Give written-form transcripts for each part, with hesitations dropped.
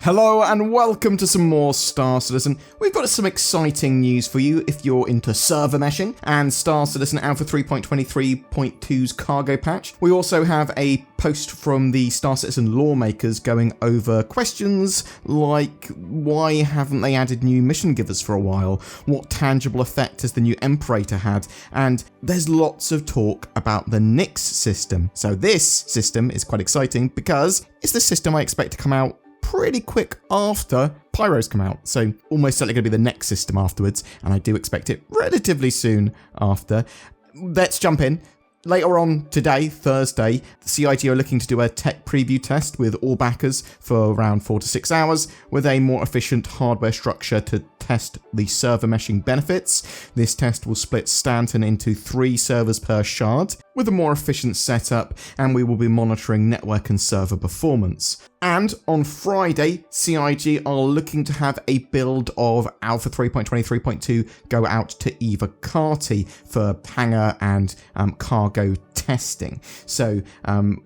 Hello and welcome to some more Star Citizen. We've got some exciting news for you if you're into server meshing and Star Citizen Alpha 3.23.2's cargo patch. We also have a post from the Star Citizen LoreMakers going over questions like why haven't they added new mission givers for a while? What tangible effect has the new Imperator had? And there's lots of talk about the Nix system. So this system is quite exciting because it's the system I expect to come out pretty quick after Pyros come out, so almost certainly going to be the next system afterwards, and I do expect it relatively soon after. Let's jump in. Later on today, Thursday, CIG are looking to do a tech preview test with all backers for around 4 to 6 hours with a more efficient hardware structure to test the server meshing benefits. This test will split Stanton into 3 servers per shard with a more efficient setup, and we will be monitoring network and server performance. And on Friday, CIG are looking to have a build of Alpha 3.23.2 go out to Eva Carty for hangar and cargo testing. So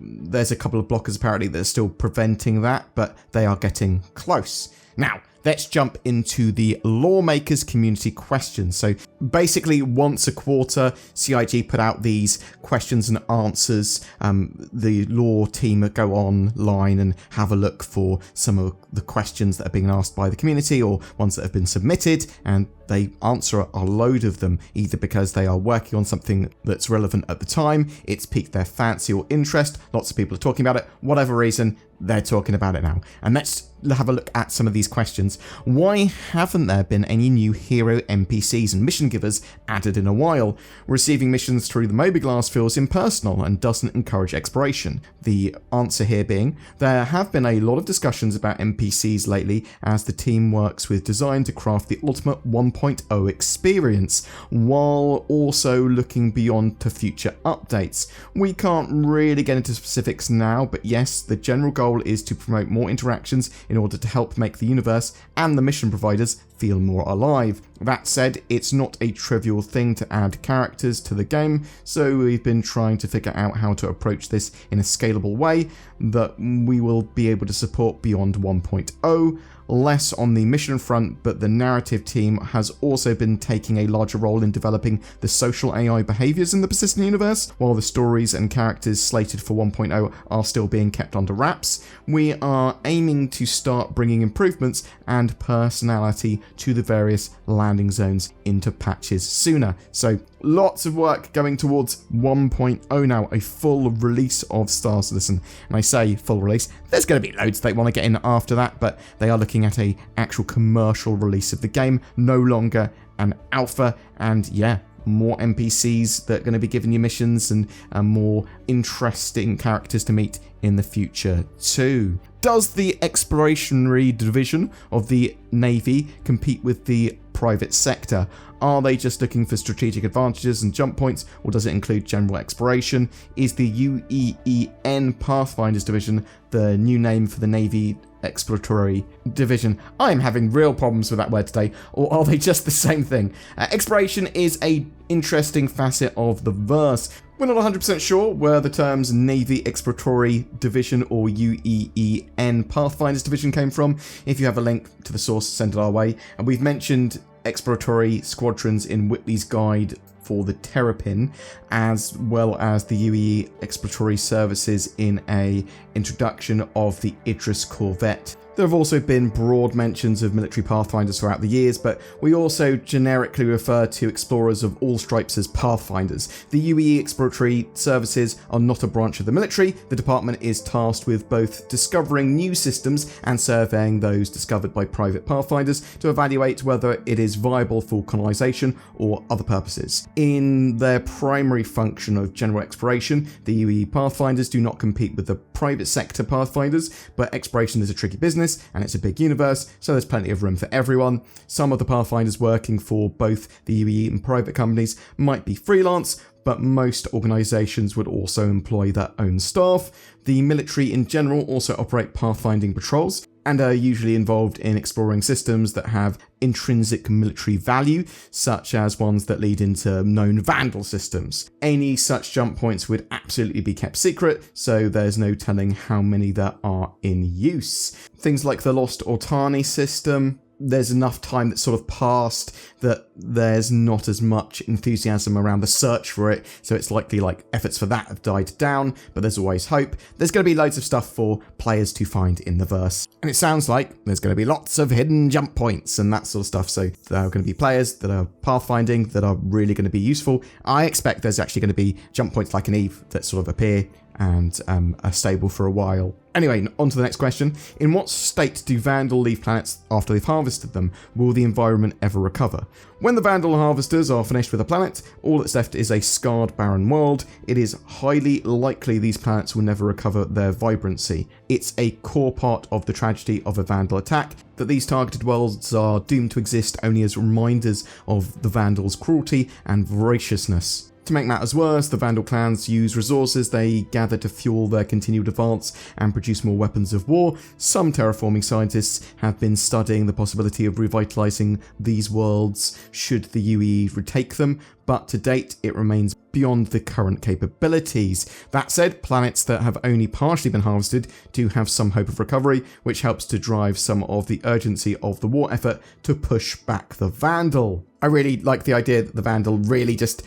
there's a couple of blockers apparently that are still preventing that, but they are getting close. Now, let's jump into the LoreMakers community questions. So basically once a quarter, CIG put out these questions and answers. The lore team go online and have a look for some of the questions that are being asked by the community or ones that have been submitted, and they answer a load of them, either because they are working on something that's relevant at the time, it's piqued their fancy or interest, lots of people are talking about it, whatever reason, they're talking about it now. And let's have a look at some of these questions. Why haven't there been any new hero NPCs and mission givers added in a while? Receiving missions through the Mobilglass feels impersonal and doesn't encourage exploration. The answer here being, there have been a lot of discussions about NPCs lately as the team works with design to craft the ultimate 1.0 experience, while also looking beyond to future updates. We can't really get into specifics now, but yes, the general goal is to promote more interactions in order to help make the universe and the mission providers feel more alive. That said, it's not a trivial thing to add characters to the game, so we've been trying to figure out how to approach this in a scalable way that we will be able to support beyond 1.0. Less on the mission front, but the narrative team has also been taking a larger role in developing the social AI behaviours in the persistent universe. While the stories and characters slated for 1.0 are still being kept under wraps, we are aiming to start bringing improvements and personality to the various landing zones into patches sooner. So lots of work going towards 1.0 now, a full release of Star Citizen. And I say full release, there's going to be loads they want to get in after that, but they are looking at a actual commercial release of the game, no longer an alpha, and yeah, more NPCs that are going to be giving you missions and more interesting characters to meet in the future too. Does the explorationary division of the Navy compete with the private sector? Are they just looking for strategic advantages and jump points, or does it include general exploration? Is the UEEN Pathfinders Division the new name for the Navy Exploratory Division? I'm having real problems with that word today, or are they just the same thing? Exploration is a interesting facet of the verse. We're not 100% sure where the terms Navy Exploratory Division or UEEN Pathfinders Division came from. If you have a link to the source, send it our way. And we've mentioned exploratory squadrons in Whitley's guide for the Terrapin, as well as the UE exploratory services in a introduction of the Idris corvette. There have also been broad mentions of military pathfinders throughout the years, but we also generically refer to explorers of all stripes as pathfinders. The UE exploratory services are not a branch of the military. The department is tasked with both discovering new systems and surveying those discovered by private pathfinders to evaluate whether it is viable for colonization or other purposes. In their primary function of general exploration, the UE pathfinders do not compete with the private sector pathfinders, but exploration is a tricky business and it's a big universe, so there's plenty of room for everyone. Some of the pathfinders working for both the UE and private companies might be freelance, but most organisations would also employ their own staff. The military in general also operate pathfinding patrols, and are usually involved in exploring systems that have intrinsic military value, such as ones that lead into known Vandal systems. Any such jump points would absolutely be kept secret, so there's no telling how many there are in use. Things like the Lost Ortani system, there's enough time that's sort of passed that there's not as much enthusiasm around the search for it, so it's likely like efforts for that have died down, but there's always hope. There's going to be loads of stuff for players to find in the verse. And it sounds like there's going to be lots of hidden jump points and that sort of stuff, so there are going to be players that are pathfinding that are really going to be useful. I expect there's actually going to be jump points like an Eve that sort of appear and are stable for a while. Anyway, on to the next question. In what state do Vandal leave planets after they've harvested them? Will the environment ever recover? When the Vandal harvesters are finished with a planet, all that's left is a scarred, barren world. It is highly likely these planets will never recover their vibrancy. It's a core part of the tragedy of a Vandal attack that these targeted worlds are doomed to exist only as reminders of the Vandals' cruelty and voraciousness. To make matters worse, the Vandal clans use resources they gather to fuel their continued advance and produce more weapons of war. Some terraforming scientists have been studying the possibility of revitalizing these worlds should the UE retake them, but to date it remains beyond the current capabilities. That said, planets that have only partially been harvested do have some hope of recovery, which helps to drive some of the urgency of the war effort to push back the Vandal. I really like the idea that the Vandal really just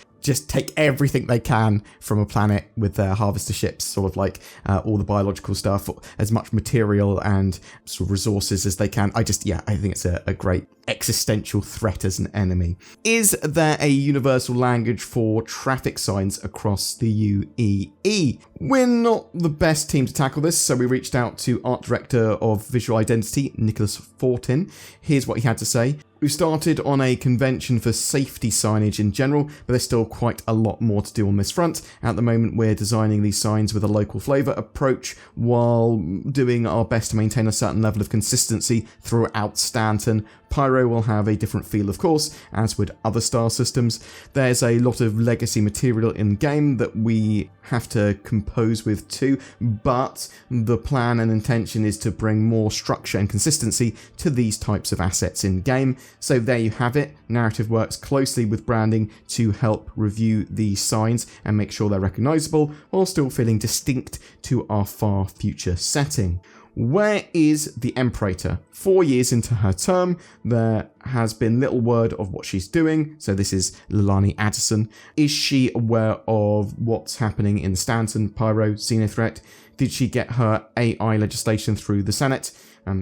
take everything they can from a planet with their harvester ships, sort of like all the biological stuff, as much material and sort of resources as they can. I think it's a great existential threat as an enemy. Is there a universal language for traffic signs across the UEE? We're not the best team to tackle this, so we reached out to Art Director of Visual Identity, Nicholas Fortin. Here's what he had to say. We've started on a convention for safety signage in general, but there's still quite a lot more to do on this front. At the moment, we're designing these signs with a local flavour approach while doing our best to maintain a certain level of consistency throughout Stanton. Pyro will have a different feel, of course, as would other star systems. There's a lot of legacy material in game that we have to compose with too, but the plan and intention is to bring more structure and consistency to these types of assets in game. So there you have it. Narrative works closely with branding to help review these signs and make sure they're recognisable while still feeling distinct to our far future setting. Where is the Emperator? 4 years into her term, there has been little word of what she's doing. So this is Lilani Addison. Is she aware of what's happening in Stanton, Pyro, Xenothreat? Did she get her AI legislation through the Senate?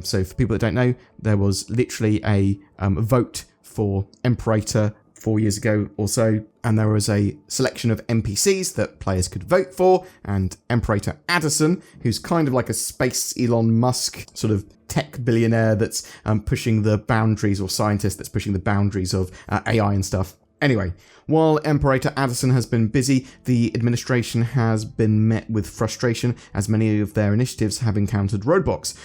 So for people that don't know, there was literally a vote for Emperator 4 years ago or so, and there was a selection of NPCs that players could vote for, and Emperator Addison, who's kind of like a space Elon Musk sort of tech billionaire that's pushing the boundaries, or scientist that's pushing the boundaries of AI and stuff. Anyway, while Emperator Addison has been busy, the administration has been met with frustration as many of their initiatives have encountered roadblocks.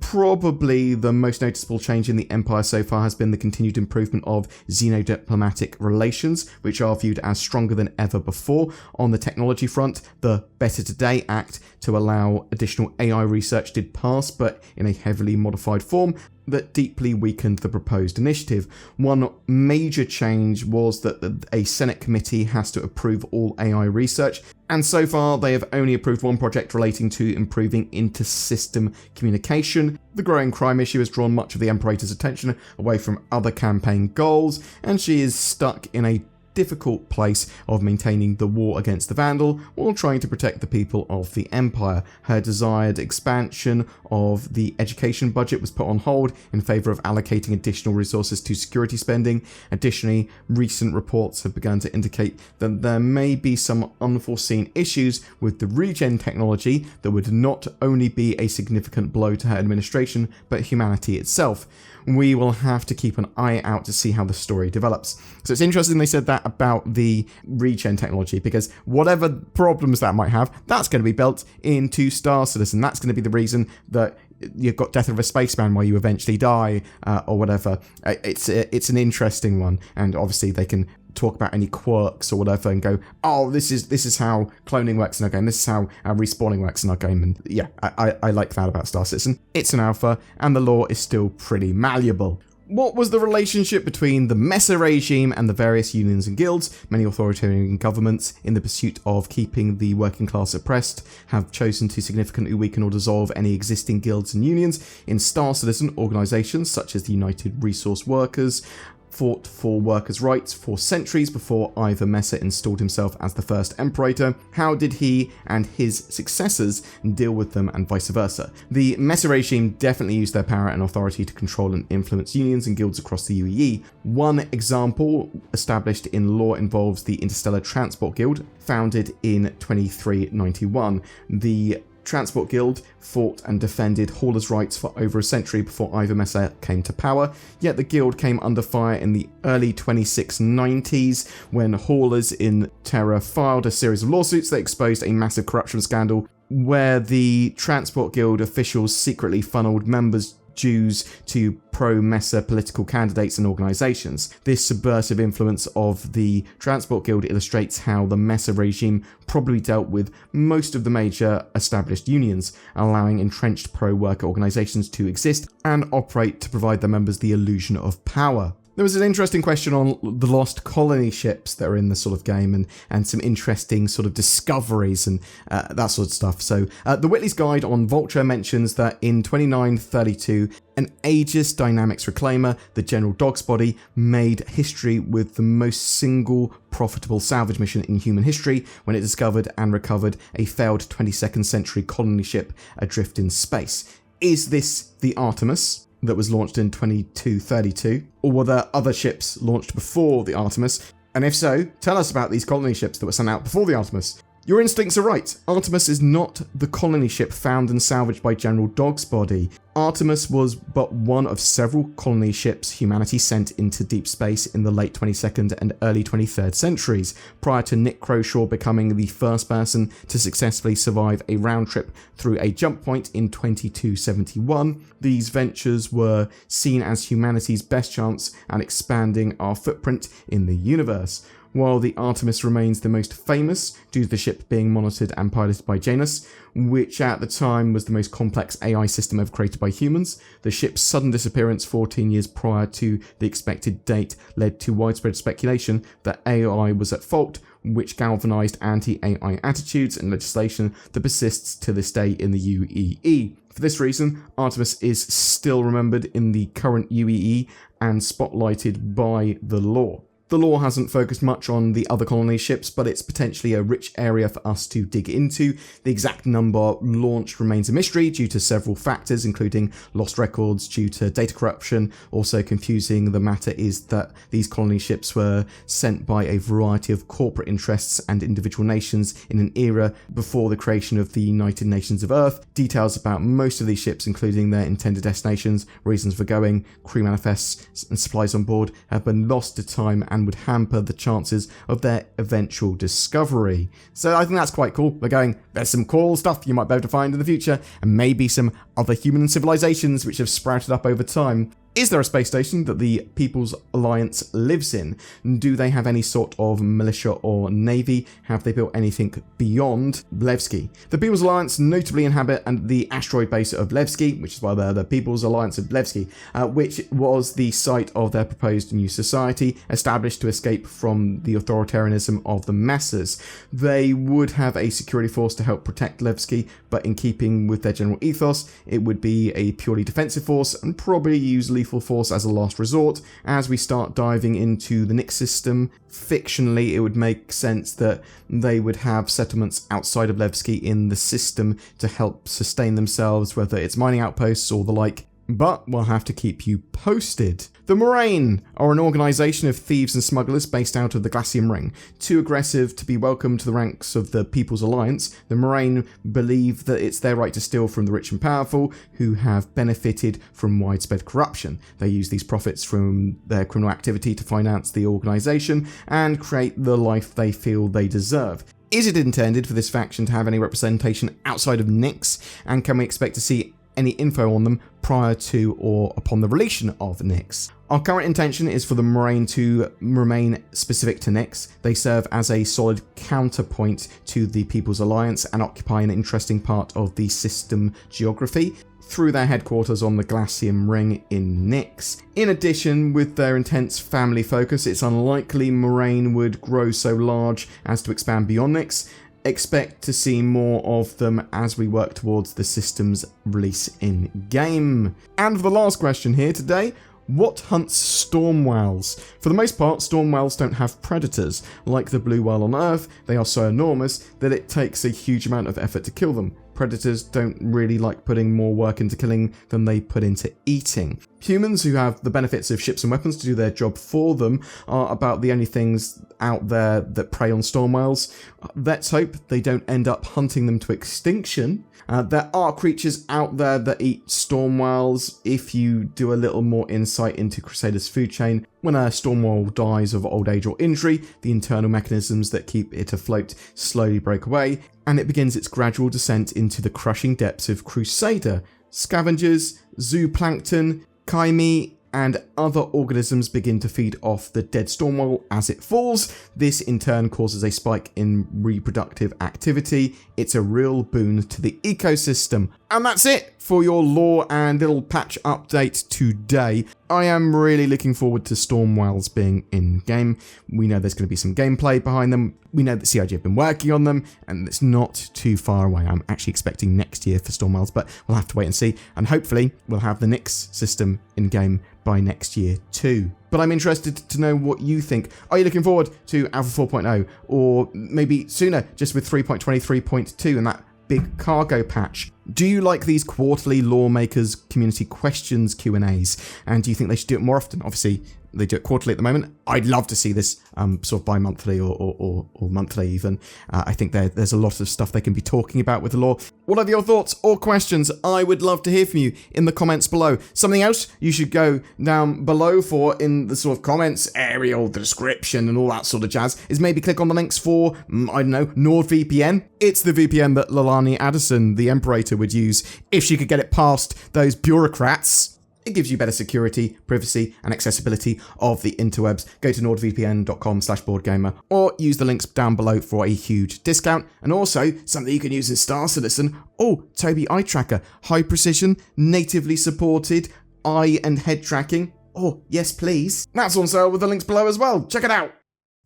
Probably the most noticeable change in the Empire so far has been the continued improvement of xenodiplomatic relations, which are viewed as stronger than ever before. On the technology front, the Better Today Act to allow additional AI research did pass, but in a heavily modified form that deeply weakened the proposed initiative. One major change was that a Senate committee has to approve all AI research, and so far they have only approved one project relating to improving inter-system communication. The growing crime issue has drawn much of the Emperator's attention away from other campaign goals, and she is stuck in a difficult place of maintaining the war against the Vandal while trying to protect the people of the Empire. Her desired expansion of the education budget was put on hold in favour of allocating additional resources to security spending. Additionally, recent reports have begun to indicate that there may be some unforeseen issues with the regen technology that would not only be a significant blow to her administration, but humanity itself. We will have to keep an eye out to see how the story develops. So it's interesting they said that about the regen technology, because whatever problems that might have, that's going to be built into Star Citizen. That's going to be the reason that you've got Death of a Spaceman where you eventually die, or whatever. It's an interesting one, and obviously they can talk about any quirks or whatever and go, oh, this is how cloning works in our game, this is how our respawning works in our game. And yeah, I like that about Star Citizen. It's an alpha, and the lore is still pretty malleable. What was the relationship between the Mesa regime and the various unions and guilds? Many authoritarian governments, in the pursuit of keeping the working class oppressed, have chosen to significantly weaken or dissolve any existing guilds and unions. In Star Citizen, organisations such as the United Resource Workers fought for workers' rights for centuries before Ivor Mesa installed himself as the first Imperator. How did he and his successors deal with them, and vice versa? The Mesa regime definitely used their power and authority to control and influence unions and guilds across the UEE. One example established in lore involves the Interstellar Transport Guild, founded in 2391. The Transport Guild fought and defended haulers' rights for over a century before Ivor Mesa came to power, yet the guild came under fire in the early 2690s when haulers in Terra filed a series of lawsuits that exposed a massive corruption scandal where the Transport Guild officials secretly funneled members' dues to pro-Mesa political candidates and organisations. This subversive influence of the Transport Guild illustrates how the Mesa regime probably dealt with most of the major established unions, allowing entrenched pro-worker organisations to exist and operate to provide their members the illusion of power. There was an interesting question on the lost colony ships that are in the sort of game, and some interesting sort of discoveries and that sort of stuff. So the Whitley's Guide on Vulture mentions that in 2932, an Aegis Dynamics reclaimer, the General Dog's Body, made history with the most single profitable salvage mission in human history when it discovered and recovered a failed 22nd century colony ship adrift in space. Is this the Artemis that was launched in 2232, or were there other ships launched before the Artemis? And if so, tell us about these colony ships that were sent out before the Artemis. Your instincts are right. Artemis is not the colony ship found and salvaged by General Dog's Body. Artemis was but one of several colony ships humanity sent into deep space in the late 22nd and early 23rd centuries, prior to Nick Croshaw becoming the first person to successfully survive a round trip through a jump point in 2271. These ventures were seen as humanity's best chance at expanding our footprint in the universe. While the Artemis remains the most famous due to the ship being monitored and piloted by Janus, which at the time was the most complex AI system ever created by humans, the ship's sudden disappearance 14 years prior to the expected date led to widespread speculation that AI was at fault, which galvanized anti-AI attitudes and legislation that persists to this day in the UEE. For this reason, Artemis is still remembered in the current UEE and spotlighted by the lore. The lore hasn't focused much on the other colony ships, but it's potentially a rich area for us to dig into. The exact number launched remains a mystery due to several factors, including lost records due to data corruption. Also confusing the matter is that these colony ships were sent by a variety of corporate interests and individual nations in an era before the creation of the United Nations of Earth. Details about most of these ships, including their intended destinations, reasons for going, crew manifests, and supplies on board, have been lost to time and would hamper the chances of their eventual discovery. So I think that's quite cool. We're going, there's some cool stuff you might be able to find in the future, and maybe some other human civilizations which have sprouted up over time. Is there a space station that the People's Alliance lives in? Do they have any sort of militia or navy? Have they built anything beyond Levski? The People's Alliance notably inhabit the asteroid base of Levski, which is why they're the People's Alliance of Levski, which was the site of their proposed new society, established to escape from the authoritarianism of the masses. They would have a security force to help protect Levski, but in keeping with their general ethos, it would be a purely defensive force and probably use lethal force as a last resort. As we start diving into the Nyx system, fictionally it would make sense that they would have settlements outside of Levski in the system to help sustain themselves, whether it's mining outposts or the like. But we'll have to keep you posted. The Moraine are an organisation of thieves and smugglers based out of the Glacium Ring. Too aggressive to be welcomed to the ranks of the People's Alliance, the Moraine believe that it's their right to steal from the rich and powerful, who have benefited from widespread corruption. They use these profits from their criminal activity to finance the organisation and create the life they feel they deserve. Is it intended for this faction to have any representation outside of Nyx, and can we expect to see any info on them prior to or upon the release of Nyx. Our current intention is for the Moraine to remain specific to Nyx. They serve as a solid counterpoint to the People's Alliance and occupy an interesting part of the system geography through their headquarters on the Glacium Ring in Nyx. In addition, with their intense family focus, it's unlikely Moraine would grow so large as to expand beyond Nyx. Expect to see more of them as we work towards the system's release in-game. And for the last question here today, what hunts storm whales? For the most part, storm whales don't have predators. Like the blue whale on Earth, they are so enormous that it takes a huge amount of effort to kill them. Predators don't really like putting more work into killing than they put into eating. Humans, who have the benefits of ships and weapons to do their job for them, are about the only things out there that prey on storm whales. Let's hope they don't end up hunting them to extinction. There are creatures out there that eat storm whales. If you do a little more insight into Crusader's food chain, when a storm whale dies of old age or injury, the internal mechanisms that keep it afloat slowly break away, and it begins its gradual descent into the crushing depths of Crusader. Scavengers, zooplankton, chyme, and other organisms begin to feed off the dead storm whale as it falls. This in turn causes a spike in reproductive activity. It's a real boon to the ecosystem. And that's it for your lore and little patch update today. I am really looking forward to storm whales being in-game. We know there's going to be some gameplay behind them. We know that CIG have been working on them, and it's not too far away. I'm actually expecting next year for storm whales, but we'll have to wait and see. And hopefully we'll have the Nyx system in-game by next year too. But I'm interested to know what you think. Are you looking forward to Alpha 4.0, or maybe sooner, just with 3.23.2 and that big cargo patch? Do you like these quarterly LoreMakers community questions Q&As? And do you think they should do it more often? Obviously, they do it quarterly at the moment. I'd love to see this sort of bi-monthly or monthly even. I think there's a lot of stuff they can be talking about with the lore. What are your thoughts or questions? I would love to hear from you in the comments below. Something else you should go down below for in the sort of comments area or the description and all that sort of jazz is maybe click on the links for, I don't know, NordVPN. It's the VPN that Lilani Addison, the Imperator, would use if she could get it past those bureaucrats. It gives you better security, privacy, and accessibility of the interwebs. Go to nordvpn.com/BoredGamer or use the links down below for a huge discount. And also, something you can use in Star Citizen. Oh, Toby Eye Tracker. High precision, natively supported eye and head tracking. Oh, yes please. That's on sale with the links below as well. Check it out.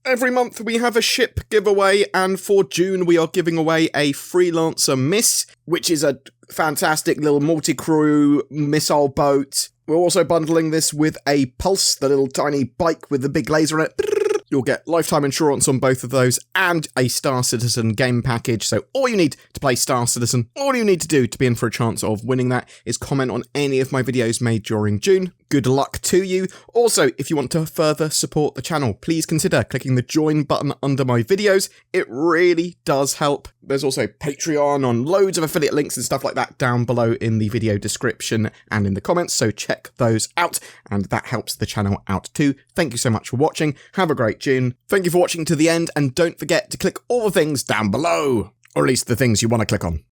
Every month we have a ship giveaway, and for June we are giving away a Freelancer Miss, which is a fantastic little multi-crew missile boat. We're also bundling this with a Pulse, the little tiny bike with the big laser on it. You'll get lifetime insurance on both of those and a Star Citizen game package. So all you need to play Star Citizen, all you need to do to be in for a chance of winning that is comment on any of my videos made during June. Good luck to you. Also, if you want to further support the channel, please consider clicking the join button under my videos. It really does help. There's also Patreon on loads of affiliate links and stuff like that down below in the video description and in the comments, so check those out, and that helps the channel out too. Thank you so much for watching. Have a great June. Thank you for watching to the end, and don't forget to click all the things down below, or at least the things you want to click on.